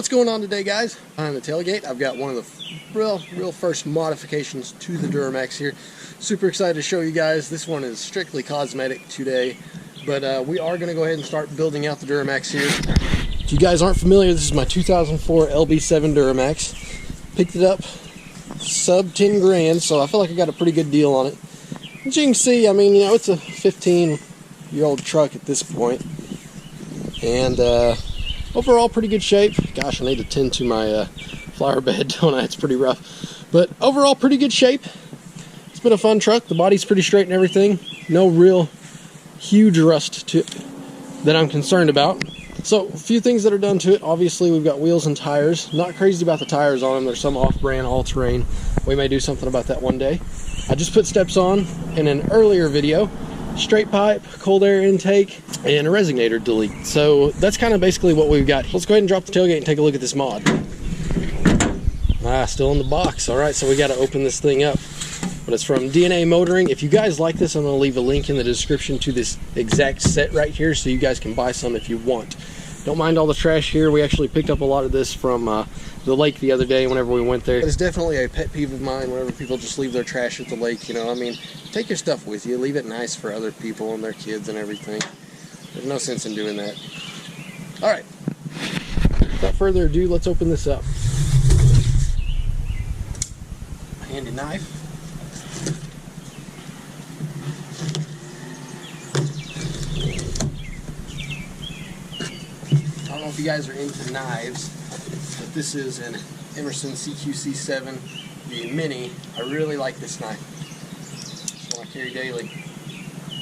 What's going on today, guys? Behind the tailgate, I've got one of the real first modifications to the Duramax here. Super excited to show you guys. This one is strictly cosmetic today, but we are going to go ahead and start building out the Duramax here. If you guys aren't familiar, this is my 2004 LB7 Duramax. Picked it up sub 10 grand, so I feel like I got a pretty good deal on it. As you can see, I mean, you know, it's a 15-year-old truck at this point, and overall pretty good shape. Gosh, I need to tend to my flower bed, don't I? It's pretty rough, but overall pretty good shape. It's been a fun truck. The body's pretty straight and everything. No real huge rust to it that I'm concerned about. So a few things that are done to it. Obviously, we've got wheels and tires. Not crazy about the tires on them. There's some off-brand, all-terrain. We may do something about that one day. I just put steps on in an earlier video. Straight pipe, cold air intake, and a resonator delete. So that's kind of basically what we've got. Let's go ahead and drop the tailgate and take a look at this mod. Still in the box. All right, so we got to open this thing up. But it's from DNA Motoring. If you guys like this, I'm going to leave a link in the description to this exact set right here so you guys can buy some if you want. Don't mind all the trash here. We actually picked up a lot of this from the lake the other day whenever we went there. It's definitely a pet peeve of mine whenever people just leave their trash at the lake, you know. I mean, take your stuff with you. Leave it nice for other people and their kids and everything. There's no sense in doing that. All right. Without further ado, let's open this up. Handy knife. I don't know if you guys are into knives, but this is an Emerson CQC7, the Mini. I really like this knife. It's one I carry daily.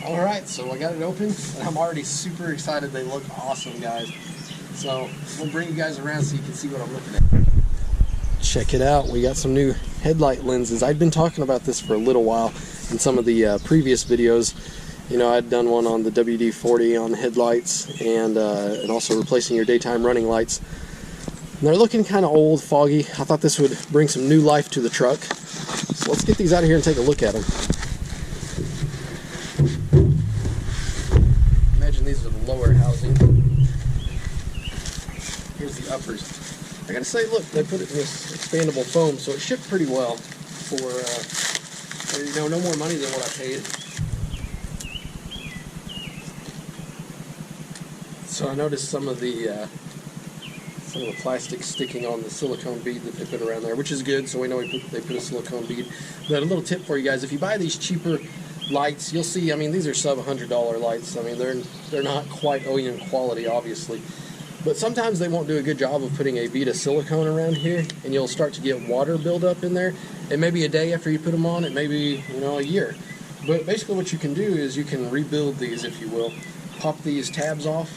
Alright, so I got it open, and I'm already super excited. They look awesome, guys. So I'm going to bring you guys around so you can see what I'm looking at. Check it out. We got some new headlight lenses. I'd been talking about this for a little while in some of the previous videos. You know, I'd done one on the WD-40 on the headlights and also replacing your daytime running lights. And they're looking kind of old, foggy. I thought this would bring some new life to the truck. So let's get these out of here and take a look at them. Imagine these are the lower housing. Here's the uppers. I gotta say, look, they put it in this expandable foam, so it shipped pretty well for, you know, no more money than what I paid. So I noticed some of the plastic sticking on the silicone bead that they put around there, which is good. So we know they put a silicone bead. But a little tip for you guys: if you buy these cheaper lights, you'll see. I mean, these are sub $100 lights. I mean, they're not quite OEM quality, obviously. But sometimes they won't do a good job of putting a bead of silicone around here, and you'll start to get water buildup in there. It may be a day after you put them on. It may be, you know, a year. But basically, what you can do is you can rebuild these, if you will. Pop these tabs off.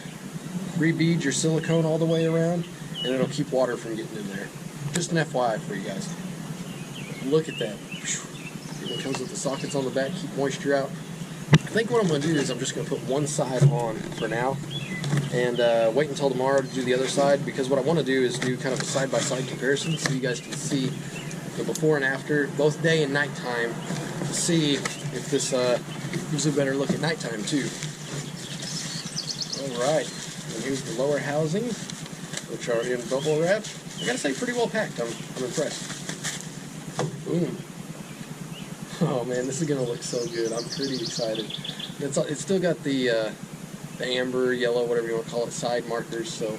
Rebead your silicone all the way around, and it'll keep water from getting in there. Just an FYI for you guys. Look at that. It comes with the sockets on the back, keep moisture out. I think what I'm going to do is I'm just going to put one side on for now and wait until tomorrow to do the other side, because what I want to do is do kind of a side-by-side comparison so you guys can see the before and after, both day and nighttime, to see if this gives a better look at nighttime too. Alright. And here's the lower housings, which are in bubble wrap. I gotta say, pretty well packed. I'm impressed. Boom. Oh man, this is gonna look so good. I'm pretty excited. It's still got the amber, yellow, whatever you want to call it, side markers. So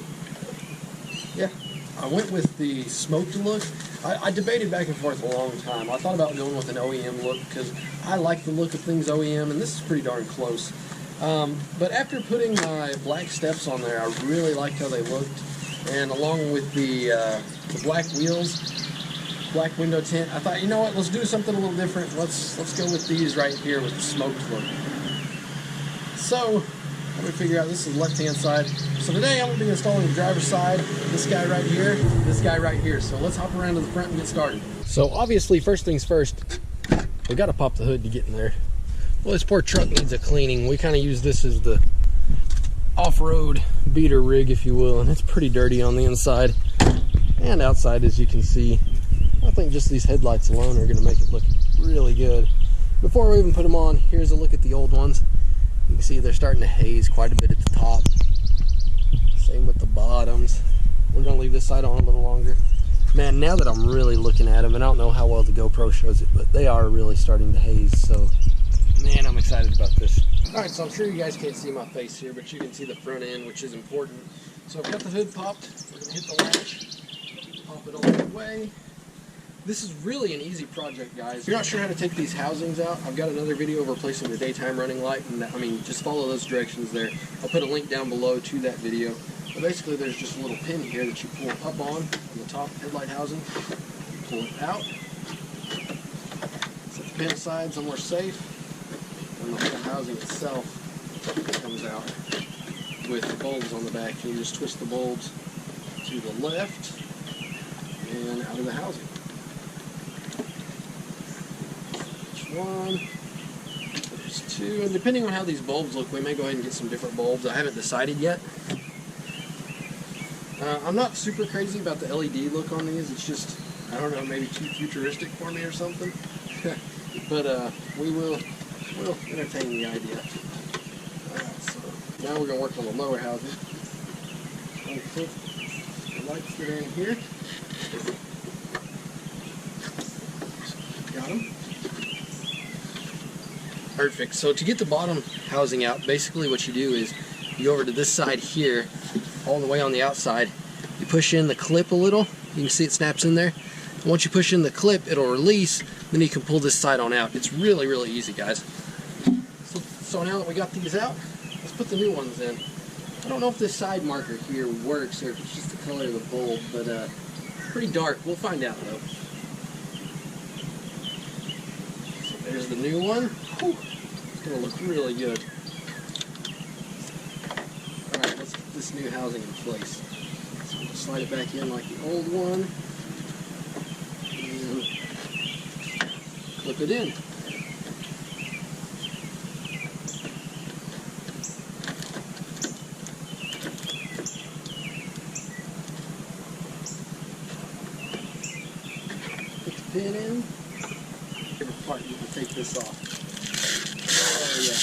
yeah, I went with the smoked look. I debated back and forth a long time. I thought about going with an OEM look because I like the look of things OEM, and this is pretty darn close. But after putting my black steps on there, I really liked how they looked, and along with the black wheels, black window tint, I thought, you know what, let's do something a little different. Let's go with these right here with the smoked look. So let me figure out, this is the left-hand side. So today I'm going to be installing the driver's side, this guy right here, this guy right here. So let's hop around to the front and get started. So obviously, first things first, we got to pop the hood to get in there. Well, this poor truck needs a cleaning. We kind of use this as the off-road beater rig, if you will, and it's pretty dirty on the inside and outside, as you can see. I think just these headlights alone are going to make it look really good. Before we even put them on, here's a look at the old ones. You can see they're starting to haze quite a bit at the top. Same with the bottoms. We're gonna leave this side on a little longer. Man, now that I'm really looking at them, and I don't know how well the GoPro shows it, but they are really starting to haze, so man, I'm excited about this. Alright, so I'm sure you guys can't see my face here, but you can see the front end, which is important. So I've got the hood popped. We're gonna hit the latch, pop it all the way. This is really an easy project, guys. If you're not sure how to take these housings out, I've got another video of replacing the daytime running light, and just follow those directions there. I'll put a link down below to that video. But basically, there's just a little pin here that you pull up on the top headlight housing. Pull it out. Set the pin aside somewhere safe, and the whole housing itself comes out with the bulbs on the back. You just twist the bulbs to the left and out of the housing. One, there's two, and depending on how these bulbs look, we may go ahead and get some different bulbs. I haven't decided yet. I'm not super crazy about the LED look on these. It's just, I don't know, maybe too futuristic for me or something. But we'll entertain the idea. Alright, so now we're going to work on the lower housing. I'll put the lights that are in here. Got them. Perfect. So to get the bottom housing out, basically what you do is you go over to this side here, all the way on the outside. You push in the clip a little. You can see it snaps in there. And once you push in the clip, it'll release. Then you can pull this side on out. It's really, really easy, guys. So now that we got these out, let's put the new ones in. I don't know if this side marker here works or if it's just the color of the bulb, but it's pretty dark. We'll find out though. So there's the new one. Whew. It's going to look really good. Alright, let's put this new housing in place. So we'll slide it back in like the old one. And clip it in. Put the pin in. Favorite part, you can take this off. Oh yeah.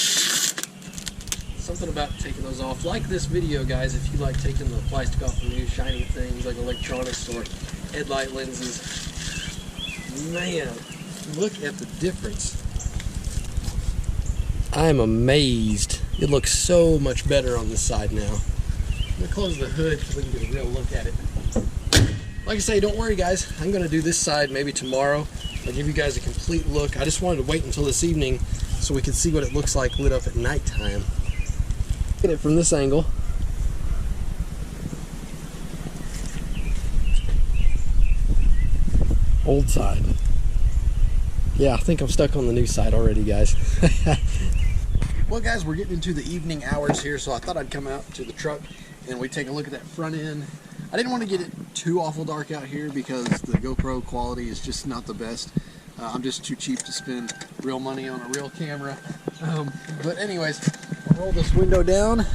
Something about taking those off. Like this video, guys, if you like taking the plastic off of new shiny things like electronics or headlight lenses. Man, look at the difference. I'm amazed. It looks so much better on this side now. I'm going to close the hood so we can get a real look at it. Like I say, don't worry guys, I'm going to do this side maybe tomorrow. I'll give you guys a complete look. I just wanted to wait until this evening so we could see what it looks like lit up at nighttime. Get it from this angle. Old side. Yeah, I think I'm stuck on the new side already, guys. Well guys, we're getting into the evening hours here, so I thought I'd come out to the truck and we take a look at that front end. I didn't want to get it too awful dark out here because the GoPro quality is just not the best. I'm just too cheap to spend real money on a real camera. But anyways, I'll roll this window down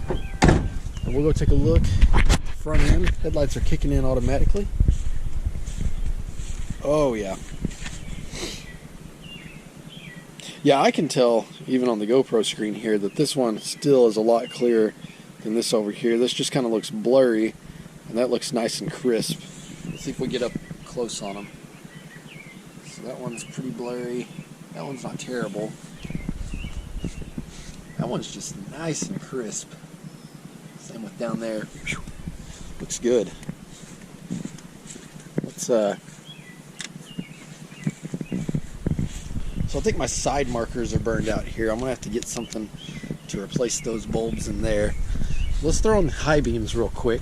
and we'll go take a look. Front end, headlights are kicking in automatically. Oh yeah. Yeah, I can tell even on the GoPro screen here that this one still is a lot clearer than this over here. This just kind of looks blurry. And that looks nice and crisp. Let's see if we get up close on them. So that one's pretty blurry. That one's not terrible. That one's just nice and crisp. Same with down there. Whew. Looks good. Let's so I think my side markers are burned out here. I'm gonna have to get something to replace those bulbs in there. Let's throw on the high beams real quick.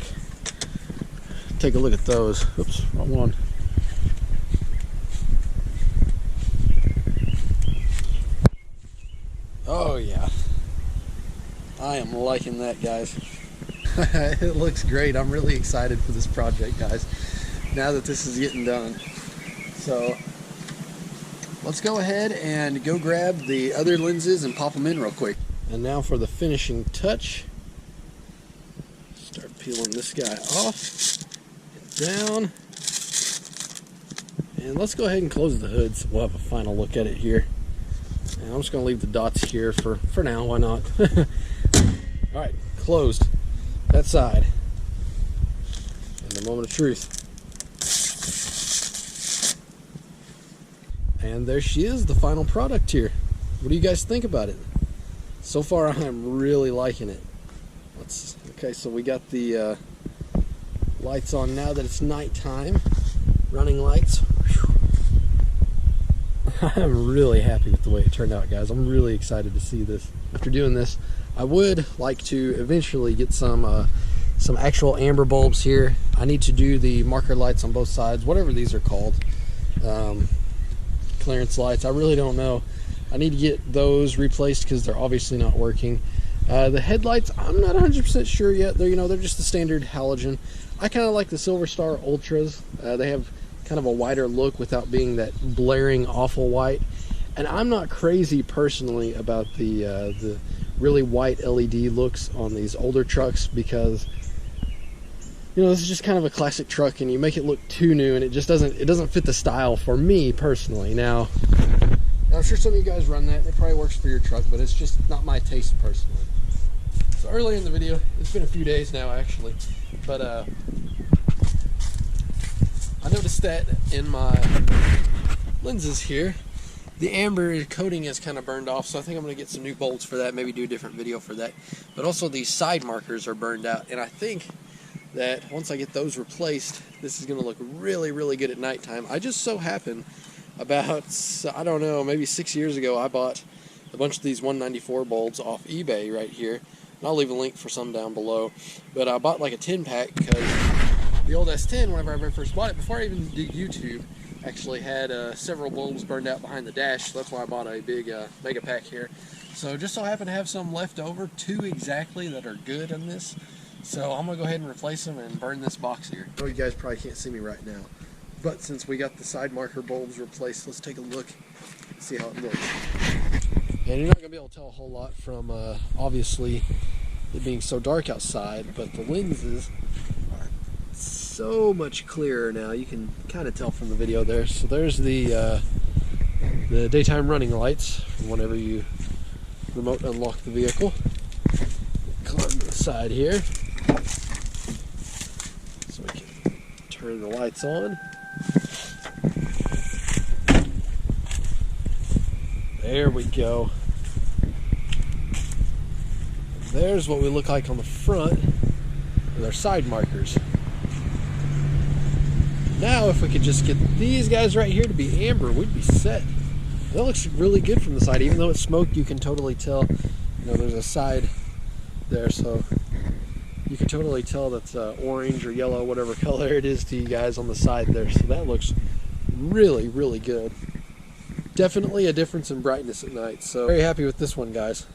Take a look at those. Oops, wrong one. Oh yeah. I am liking that, guys. It looks great. I'm really excited for this project, guys, now that this is getting done. So let's go ahead and go grab the other lenses and pop them in real quick. And now for the finishing touch. Start peeling this guy off. Down, and let's go ahead and close the hood so we'll have a final look at it here. And I'm just going to leave the dots here for now, why not? Alright, closed that side, and the moment of truth. And there she is, the final product here. What do you guys think about it? So far, I'm really liking it. Okay, so we got the lights on now that it's nighttime. Running lights. Whew. I'm really happy with the way it turned out, guys. I'm really excited to see this. After doing this, I would like to eventually get some actual amber bulbs here. I need to do the marker lights on both sides, whatever these are called. Clearance lights, I really don't know. I need to get those replaced because they're obviously not working. The headlights, I'm not 100% sure yet. They're just the standard halogen. I kind of like the Silver Star Ultras. They have kind of a wider look without being that blaring awful white. And I'm not crazy personally about the really white LED looks on these older trucks because, you know, this is just kind of a classic truck and you make it look too new and it doesn't fit the style for me personally. Now I'm sure some of you guys run that. It probably works for your truck, but it's just not my taste personally. So earlier in the video, it's been a few days now actually, but I noticed that in my lenses here, the amber coating is kind of burned off, so I think I'm going to get some new bolts for that, maybe do a different video for that. But also these side markers are burned out, and I think that once I get those replaced, this is going to look really, really good at nighttime. I just so happen about, I don't know, maybe 6 years ago, I bought a bunch of these 194 bulbs off eBay right here. And I'll leave a link for some down below. But I bought like a 10-pack because the old S10, whenever I very first bought it, before I even did YouTube, actually had several bulbs burned out behind the dash. So that's why I bought a big mega pack here. So just so happen to have some left over, 2 exactly that are good on this. So I'm going to go ahead and replace them and burn this box here. I know you guys probably can't see me right now, but since we got the side marker bulbs replaced, let's take a look and see how it looks. And you're not going to be able to tell a whole lot from, obviously, it being so dark outside, but the lenses are so much clearer now. You can kind of tell from the video there. So there's the daytime running lights from whenever you remote unlock the vehicle. Climb to the side here so we can turn the lights on. There we go. There's what we look like on the front with our side markers. Now if we could just get these guys right here to be amber, we'd be set. That looks really good from the side. Even though it's smoked, you can totally tell, you know, there's a side there, so you can totally tell that's orange or yellow, whatever color it is to you guys on the side there. So that looks really, really good. Definitely a difference in brightness at night. So very happy with this one, guys.